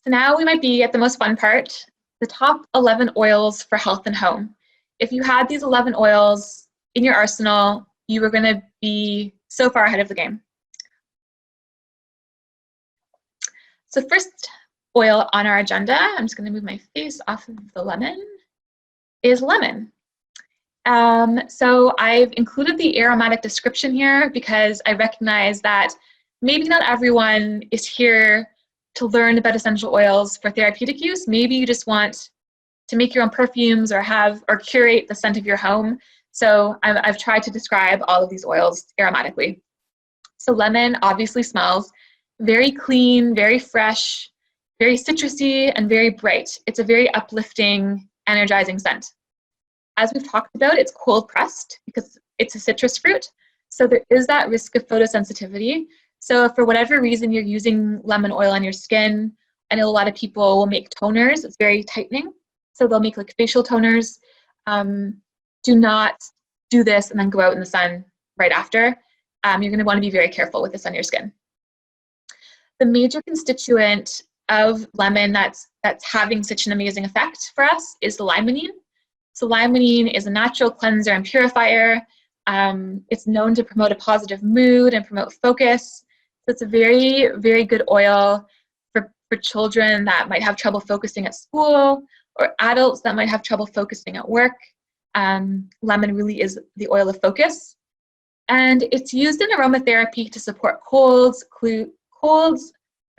So now we might be at the most fun part, the top 11 oils for health and home. If you had these 11 oils in your arsenal, you were going to be so far ahead of the game. So first oil on our agenda, I'm just going to move my face off of the lemon, is lemon. So I've included the aromatic description here because I recognize that maybe not everyone is here to learn about essential oils for therapeutic use. Maybe you just want to make your own perfumes or curate the scent of your home. So I've tried to describe all of these oils aromatically. So lemon obviously smells very clean, very fresh, very citrusy, and very bright. It's a very uplifting, energizing scent. As we've talked about, it's cold pressed because it's a citrus fruit. So there is that risk of photosensitivity. So if for whatever reason you're using lemon oil on your skin, I know a lot of people will make toners. It's very tightening. So they'll make like facial toners. Do not do this and then go out in the sun right after. You're going to want to be very careful with this on your skin. The major constituent of lemon that's having such an amazing effect for us is the limonene. So limonene is a natural cleanser and purifier. It's known to promote a positive mood and promote focus. So it's a very, very good oil for children that might have trouble focusing at school or adults that might have trouble focusing at work. Lemon really is the oil of focus. And it's used in aromatherapy to support colds,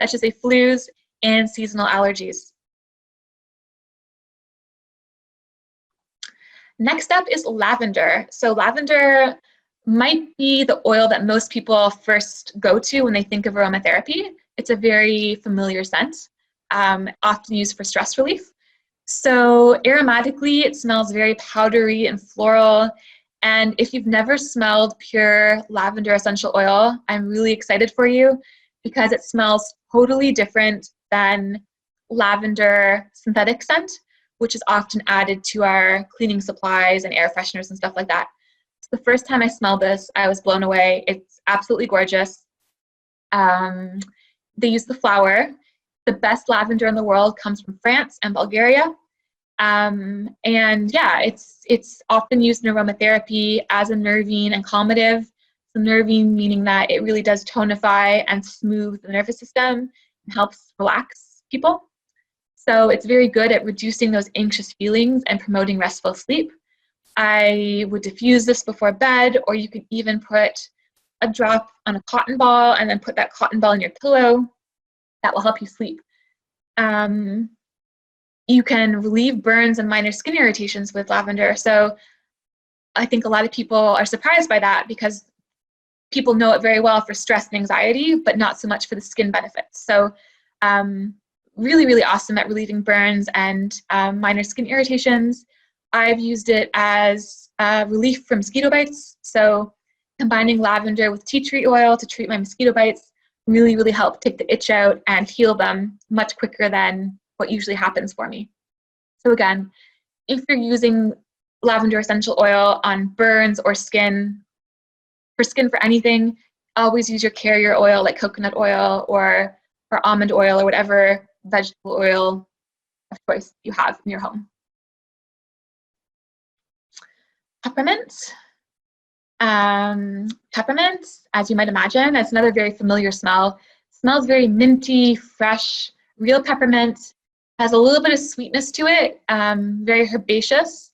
I should say flus, and seasonal allergies. Next up is lavender. So lavender might be the oil that most people first go to when they think of aromatherapy. It's a very familiar scent, often used for stress relief. So aromatically, it smells very powdery and floral. And if you've never smelled pure lavender essential oil, I'm really excited for you because it smells totally different than lavender synthetic scent, which is often added to our cleaning supplies and air fresheners and stuff like that. So the first time I smelled this, I was blown away. It's absolutely gorgeous. They use the flower. The best lavender in the world comes from France and Bulgaria. And yeah, it's often used in aromatherapy as a nervine and calmative. So nervine meaning that it really does tonify and smooth the nervous system and helps relax people. So it's very good at reducing those anxious feelings and promoting restful sleep. I would diffuse this before bed, or you could even put a drop on a cotton ball and then put that cotton ball in your pillow. That will help you sleep. You can relieve burns and minor skin irritations with lavender. So I think a lot of people are surprised by that because people know it very well for stress and anxiety, but not so much for the skin benefits. So really, really awesome at relieving burns and minor skin irritations. I've used it as relief from mosquito bites. So combining lavender with tea tree oil to treat my mosquito bites really, really helped take the itch out and heal them much quicker than what usually happens for me. So again, if you're using lavender essential oil on burns or skin, for anything, always use your carrier oil like coconut oil or almond oil or whatever vegetable oil of choice you have in your home. Peppermint. Peppermint, as you might imagine, that's another very familiar smell. Smells very minty, fresh. Real peppermint has a little bit of sweetness to it, very herbaceous.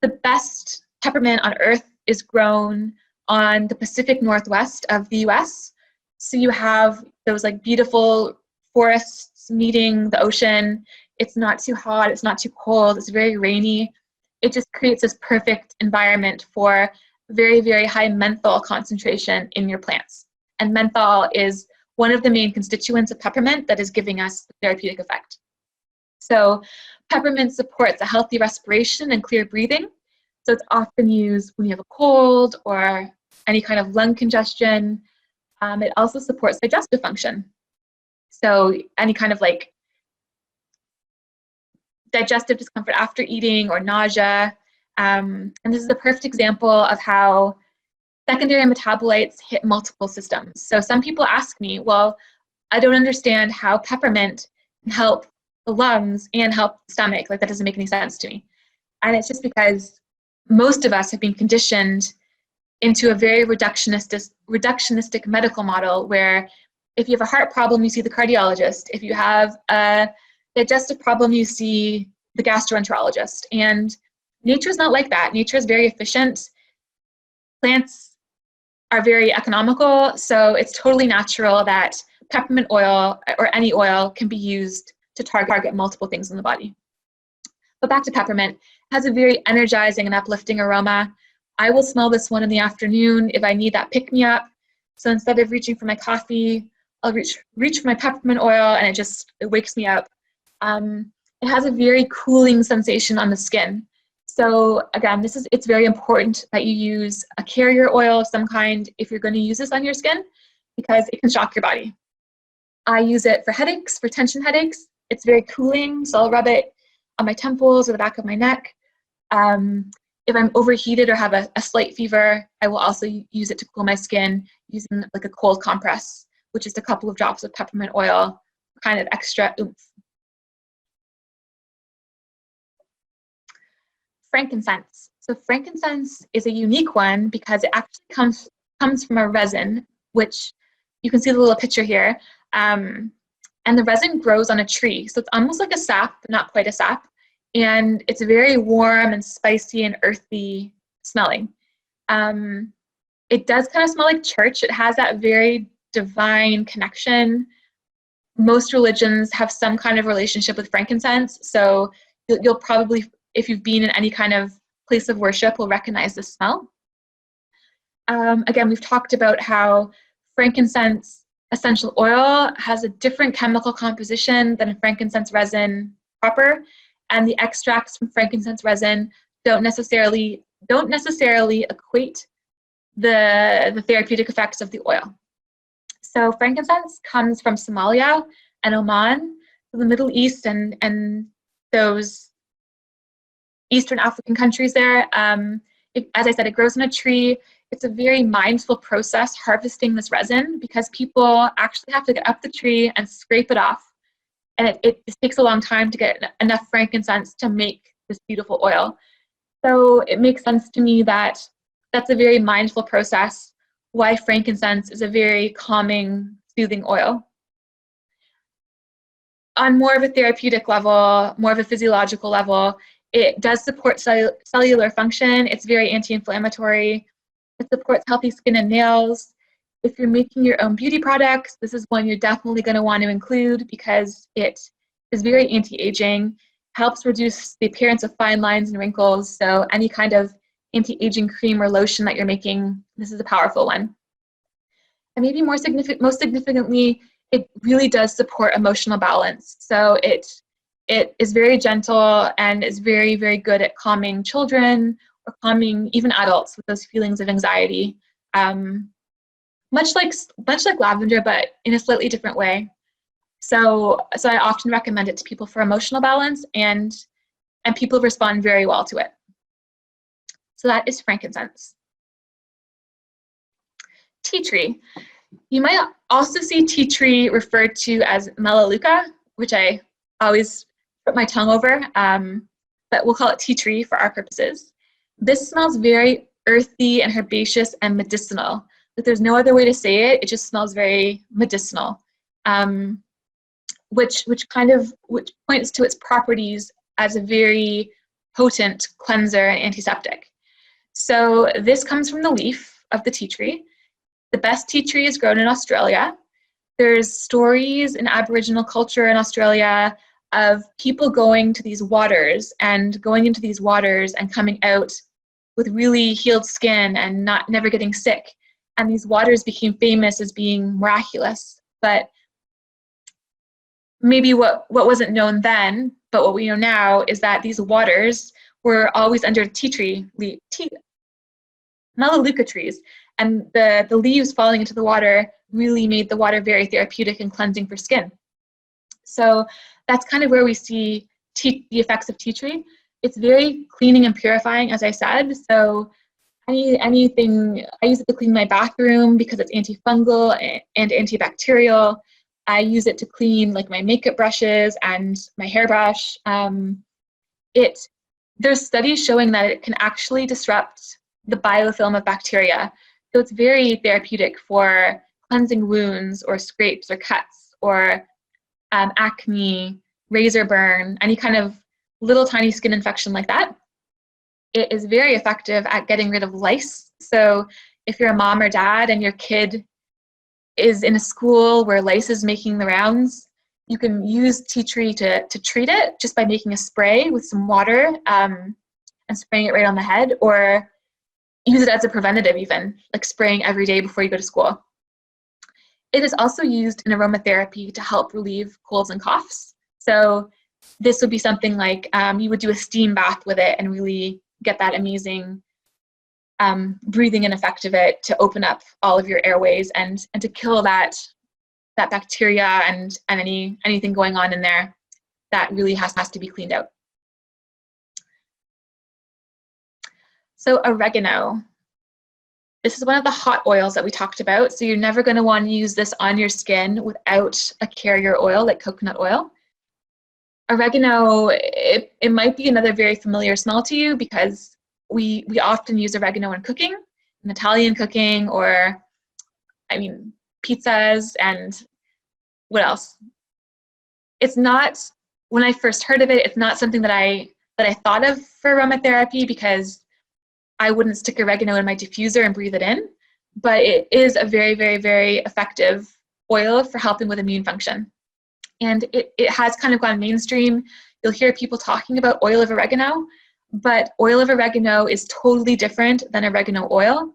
The best peppermint on earth is grown on the Pacific Northwest of the US. So you have those like beautiful forests meeting the ocean. It's not too hot, it's not too cold, it's very rainy. It just creates this perfect environment for very, very high menthol concentration in your plants. And menthol is one of the main constituents of peppermint that is giving us the therapeutic effect. So peppermint supports a healthy respiration and clear breathing. So it's often used when you have a cold or any kind of lung congestion. It also supports digestive function. So any kind of like digestive discomfort after eating or nausea. And this is a perfect example of how secondary metabolites hit multiple systems. So some people ask me, well, I don't understand how peppermint and help the lungs and help the stomach. Like, that doesn't make any sense to me. And it's just because most of us have been conditioned into a very reductionistic medical model where if you have a heart problem, you see the cardiologist. If you have a digestive problem, you see the gastroenterologist. And nature is not like that. Nature is very efficient. Plants are very economical, so it's totally natural that peppermint oil or any oil can be used to target multiple things in the body. But back to peppermint, it has a very energizing and uplifting aroma. I will smell this one in the afternoon if I need that pick-me-up. So instead of reaching for my coffee, I'll reach for my peppermint oil, and it wakes me up. It has a very cooling sensation on the skin. So again, it's very important that you use a carrier oil of some kind if you're going to use this on your skin, because it can shock your body. I use it for headaches, for tension headaches. It's very cooling, so I'll rub it on my temples or the back of my neck. If I'm overheated or have a slight fever, I will also use it to cool my skin using like a cold compress, which is a couple of drops of peppermint oil, kind of extra oomph. Frankincense. So frankincense is a unique one because it actually comes from a resin, which you can see the little picture here. And the resin grows on a tree. So it's almost like a sap, but not quite a sap. And it's very warm and spicy and earthy smelling. It does kind of smell like church. It has that very divine connection. Most religions have some kind of relationship with frankincense. So you'll probably, if you've been in any kind of place of worship, will recognize the smell. Again, we've talked about how frankincense essential oil has a different chemical composition than a frankincense resin proper, and the extracts from frankincense resin don't necessarily equate the therapeutic effects of the oil. So frankincense comes from Somalia and Oman, the Middle East, and those Eastern African countries there. As I said, it grows in a tree. It's a very mindful process harvesting this resin because people actually have to get up the tree and scrape it off. And it takes a long time to get enough frankincense to make this beautiful oil. So it makes sense to me that that's a very mindful process, why frankincense is a very calming, soothing oil. On more of a therapeutic level, more of a physiological level, it does support cellular function. It's very anti-inflammatory. It supports healthy skin and nails. If you're making your own beauty products, this is one you're definitely going to want to include because it is very anti-aging, helps reduce the appearance of fine lines and wrinkles. So any kind of anti-aging cream or lotion that you're making, this is a powerful one. And maybe most significantly, it really does support emotional balance. So it is very gentle and is very, very good at calming children or calming even adults with those feelings of anxiety. Much like lavender, but in a slightly different way. So I often recommend it to people for emotional balance, and people respond very well to it. So that is frankincense. Tea tree. You might also see tea tree referred to as melaleuca, which I always put my tongue over, but we'll call it tea tree for our purposes. This smells very earthy and herbaceous and medicinal. Like there's no other way to say it. It just smells very medicinal, which points to its properties as a very potent cleanser and antiseptic. So this comes from the leaf of the tea tree. The best tea tree is grown in Australia. There's stories in Aboriginal culture in Australia of people going into these waters and coming out with really healed skin and never getting sick. And these waters became famous as being miraculous. But maybe what wasn't known then, but what we know now, is that these waters were always under melaleuca trees. And the leaves falling into the water really made the water very therapeutic and cleansing for skin. So that's kind of where we see the effects of tea tree. It's very cleaning and purifying, as I said. So anything, I use it to clean my bathroom because it's antifungal and antibacterial. I use it to clean like my makeup brushes and my hairbrush. There's studies showing that it can actually disrupt the biofilm of bacteria. So it's very therapeutic for cleansing wounds or scrapes or cuts or acne, razor burn, any kind of little tiny skin infection like that. It is very effective at getting rid of lice. So if you're a mom or dad and your kid is in a school where lice is making the rounds, you can use tea tree to treat it just by making a spray with some water and spraying it right on the head, or use it as a preventative even, like spraying every day before you go to school. It is also used in aromatherapy to help relieve colds and coughs. So this would be something like you would do a steam bath with it and really get that amazing breathing in effect of it to open up all of your airways and to kill that bacteria and anything going on in there that really has to be cleaned out. So oregano. This is one of the hot oils that we talked about. So you're never going to want to use this on your skin without a carrier oil like coconut oil. Oregano, it might be another very familiar smell to you because we often use oregano in cooking, in Italian cooking, or pizzas, and what else? It's not, when I first heard of it, it's not something that I thought of for aromatherapy because I wouldn't stick oregano in my diffuser and breathe it in, but it is a very, very, very effective oil for helping with immune function. And it has kind of gone mainstream. You'll hear people talking about oil of oregano, but oil of oregano is totally different than oregano oil.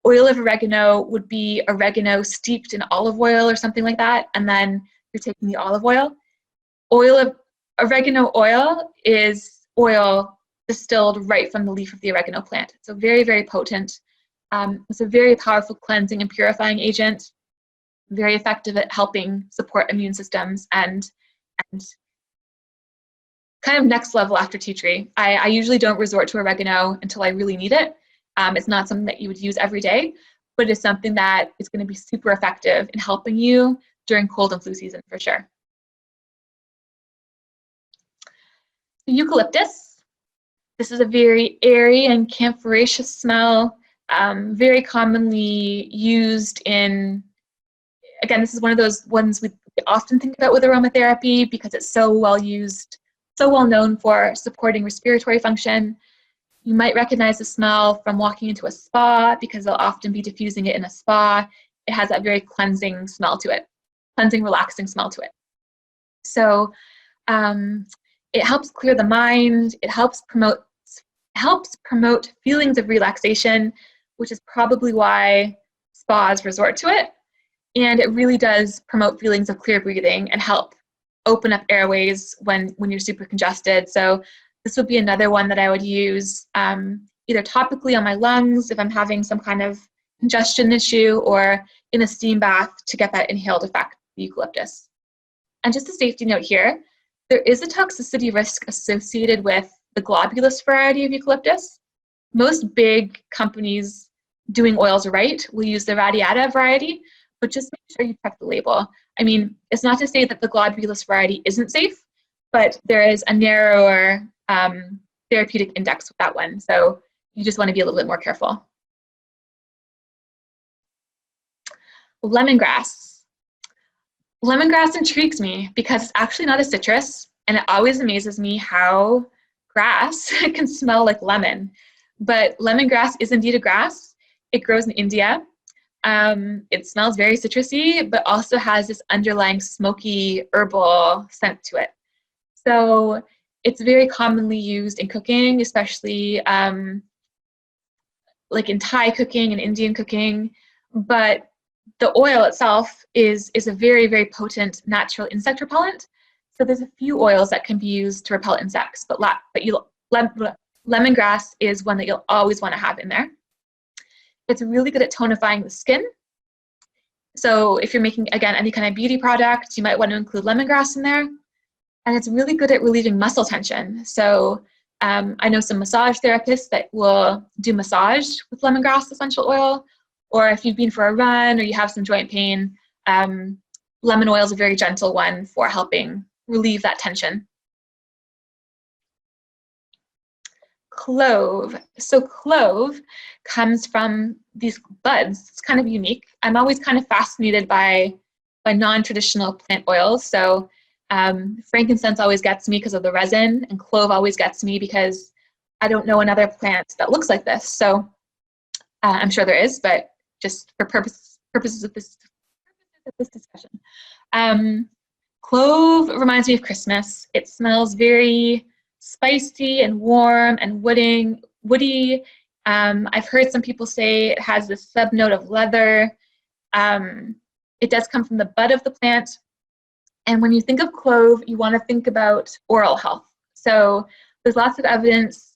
Oil of oregano would be oregano steeped in olive oil or something like that, and then you're taking the olive oil. Oregano oil is oil distilled right from the leaf of the oregano plant. So very, very potent. It's a very powerful cleansing and purifying agent, very effective at helping support immune systems and kind of next level after tea tree. I usually don't resort to oregano until I really need it. It's not something that you would use every day, but it's something that is going to be super effective in helping you during cold and flu season for sure. Eucalyptus. This is a very airy and camphoraceous smell, very commonly used in, again, this is one of those ones we often think about with aromatherapy because it's so well used, so well known for supporting respiratory function. You might recognize the smell from walking into a spa because they'll often be diffusing it in a spa. It has that very cleansing smell to it, cleansing, relaxing smell to it. So it helps clear the mind. It helps promote feelings of relaxation, which is probably why spas resort to it. And it really does promote feelings of clear breathing and help open up airways when you're super congested. So this would be another one that I would use either topically on my lungs if I'm having some kind of congestion issue, or in a steam bath to get that inhaled effect of the eucalyptus. And just a safety note here, there is a toxicity risk associated with the globulus variety of eucalyptus. Most big companies doing oils right will use the radiata variety, but just make sure you check the label. I mean, it's not to say that the globulus variety isn't safe, but there is a narrower therapeutic index with that one. So you just want to be a little bit more careful. Lemongrass. Lemongrass intrigues me because it's actually not a citrus, and it always amazes me how grass can smell like lemon. But lemongrass is indeed a grass. It grows in India. It smells very citrusy, but also has this underlying smoky herbal scent to it. So it's very commonly used in cooking, especially like in Thai cooking and Indian cooking. But the oil itself is a very, very potent natural insect repellent. So there's a few oils that can be used to repel insects, but lemongrass is one that you'll always want to have in there. It's really good at tonifying the skin. So if you're making, again, any kind of beauty product, you might want to include lemongrass in there. And it's really good at relieving muscle tension. So I know some massage therapists that will do massage with lemongrass essential oil, or if you've been for a run or you have some joint pain, lemon oil is a very gentle one for helping relieve that tension. Clove. So clove comes from these buds. It's kind of unique. I'm always kind of fascinated by non-traditional plant oils. So frankincense always gets me because of the resin, and clove always gets me because I don't know another plant that looks like this. So I'm sure there is, but just for purposes of this discussion. Clove reminds me of Christmas. It smells very spicy and warm and woody. I've heard some people say it has this sub note of leather. It does come from the bud of the plant. And when you think of clove, you want to think about oral health. So there's lots of evidence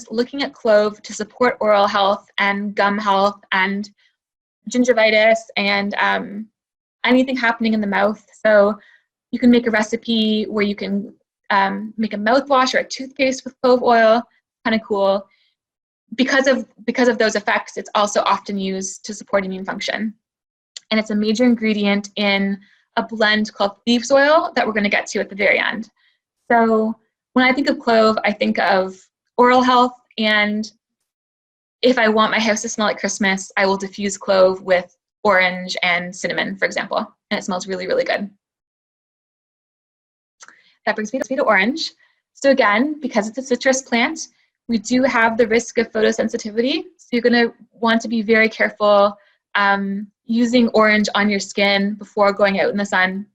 looking at clove to support oral health and gum health and gingivitis and anything happening in the mouth. So you can make a recipe where you can make a mouthwash or a toothpaste with clove oil. Kind of cool. Because of those effects, it's also often used to support immune function. And it's a major ingredient in a blend called thieves oil that we're going to get to at the very end. So when I think of clove, I think of oral health, and if I want my house to smell like Christmas, I will diffuse clove with orange and cinnamon, for example, and it smells really, really good. That brings me to orange. So again, because it's a citrus plant, we do have the risk of photosensitivity. So you're going to want to be very careful using orange on your skin before going out in the sun.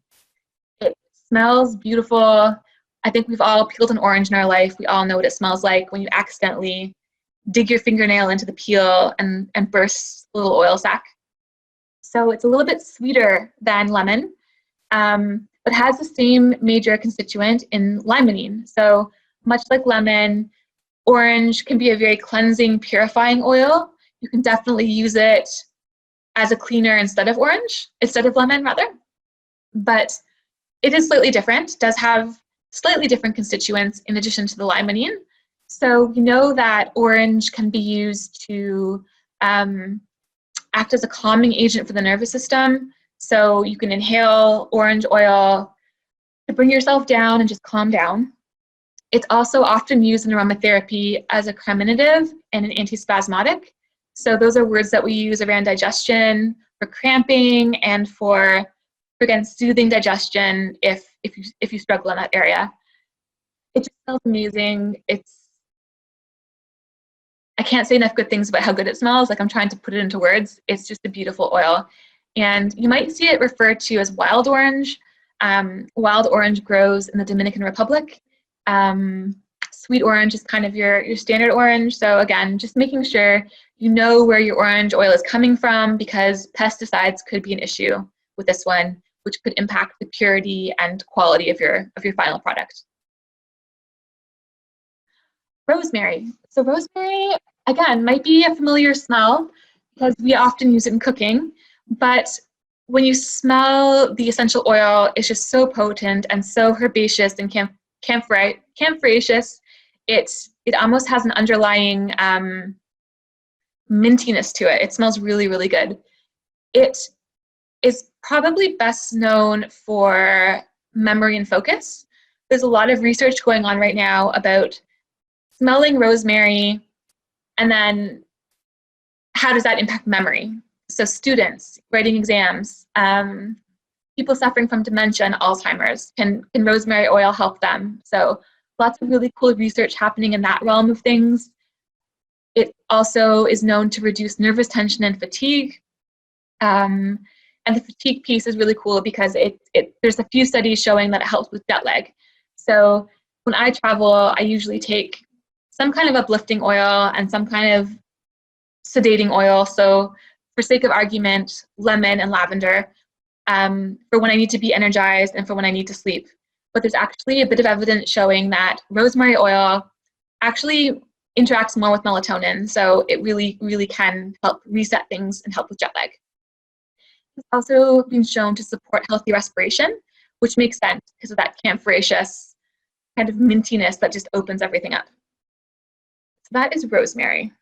It smells beautiful. I think we've all peeled an orange in our life. We all know what it smells like when you accidentally dig your fingernail into the peel and burst a little oil sac. So it's a little bit sweeter than lemon, but has the same major constituent in limonene. So much like lemon, orange can be a very cleansing, purifying oil. You can definitely use it as a cleaner instead of lemon rather. But it is slightly different, does have slightly different constituents in addition to the limonene. So you know that orange can be used to act as a calming agent for the nervous system. So you can inhale orange oil to bring yourself down and just calm down. It's also often used in aromatherapy as a carminative and an antispasmodic. So those are words that we use around digestion, for cramping, and for again, soothing digestion if you struggle in that area. It just smells amazing. I can't say enough good things about how good it smells. Like, I'm trying to put it into words. It's just a beautiful oil. And you might see it referred to as wild orange. Wild orange grows in the Dominican Republic. Sweet orange is kind of your standard orange. So again, just making sure you know where your orange oil is coming from, because pesticides could be an issue with this one, which could impact the purity and quality of your final product. Rosemary. So rosemary, again, might be a familiar smell because we often use it in cooking, but when you smell the essential oil, it's just so potent and so herbaceous and camphoraceous. It almost has an underlying mintiness to it. It smells really, really good. It is probably best known for memory and focus. There's a lot of research going on right now about smelling rosemary and then how does that impact memory. So students writing exams, people suffering from dementia and Alzheimer's, can rosemary oil help them? So lots of really cool research happening in that realm of things. It also is known to reduce nervous tension and fatigue. And the fatigue piece is really cool because there's a few studies showing that it helps with jet lag. So when I travel, I usually take some kind of uplifting oil and some kind of sedating oil. So for sake of argument, lemon and lavender for when I need to be energized and for when I need to sleep. But there's actually a bit of evidence showing that rosemary oil actually interacts more with melatonin. So it really, really can help reset things and help with jet lag. It's also been shown to support healthy respiration, which makes sense because of that camphoraceous kind of mintiness that just opens everything up. So that is rosemary.